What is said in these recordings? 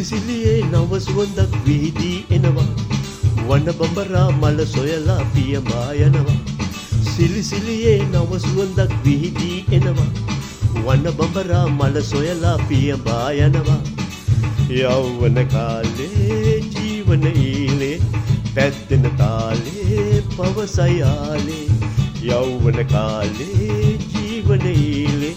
සිලිසිලියේ නව සුවඳක් විහිදී එනවා වන බඹරා මල සොයලා පියඹා යනවා සිලිසිලියේ නව සුවඳක් විහිදී එනවා වන බඹරා මල සොයලා පියඹා යනවා යෞවන කාලේ ජීවන ඊලේ පැද්දෙන තාලේ පවසයි ආලේ යෞවන කාලේ ජීවන ඊලේ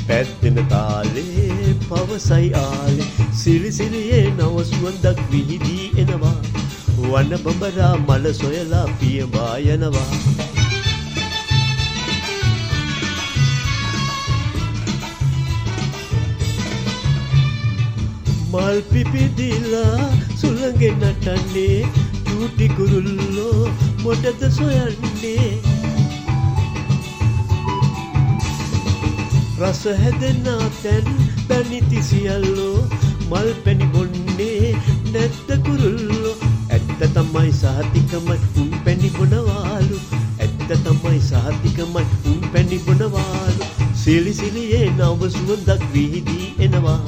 පැද්දෙන තාලේ පවසයි ආලේ සිලිසිලියේ නව සුවඳක් විහිදී එනවා වන බඹරා මල සොයලා පියඹා යනවා මල් පිපිදිලා සුළඟෙන් නටන්නේ චූටි කුරුල්ලෝ මොටද සොයන්නේ රස හැදෙන තැන් පැණිති සියල්ලෝ මල් පැණි බොන්නේ නැත්ද කුරුල්ලෝ ඇත්ත තමයි සහතිකමයි උන් පැණි බොනවාලු ඇත්ත තමයි සහතිකමයි උන් පැණි බොනවාලු සිලිසිලියේ නව සුවඳක් විහිදී එනවා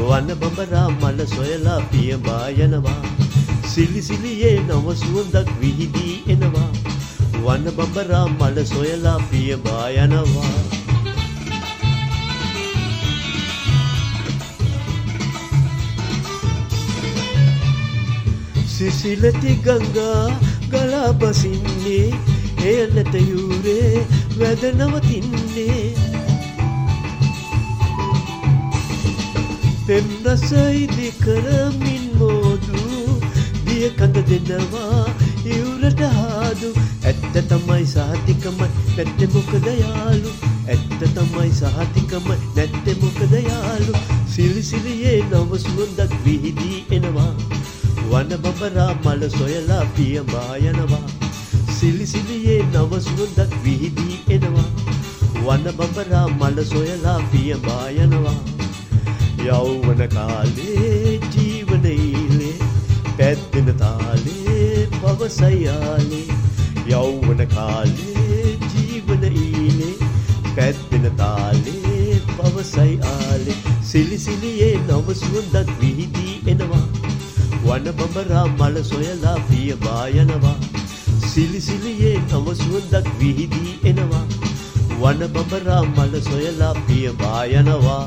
වන බඹරා මල සොයලා පියඹා යනවා සිලිසිලියේ නව සුවඳක් විහිදී එනවා වන බඹරා මල සොයලා පියඹා යනවා සිසිලති ගංගා ගලා බසින්නේ එය නැත යූරේ වැද නවතින්නේ පෙම් රස ඉදි කරමින් මෝදු දිය කඳ දෙනවා ඉවුරට හාදු ඇත්ත තමයි සහතිකමයි නැත්තේ මොකද යාලු ඇත්ත තමයි සහතිකමයි නැත්තේ මොකද යාලු සිලිසිලියේ නව සුවඳක් විහිදී එනවා වන බඹරා මල සොයලා පියඹා යනවා සිලිසිලියේ නව සුවඳක් විහිදී එනවා වන බඹරා මල සොයලා පියඹා යනවා යෞවන කාලේ ජීවන ඊලේ පැද්දෙන තාලේ පවසයි ආලේ යෞවන කාලේ ජීවන ඊලේ පැද්දෙන තාලේ පවසයි ආලේ සිලිසිලියේ නව සුවඳක් විහිදී එනවා වන බඹරා මල සොයලා පියඹා යනවා සිලිසිලියේ නව සුවඳක් විහිදී එනවා වන බඹරා මල සොයලා පියඹා යනවා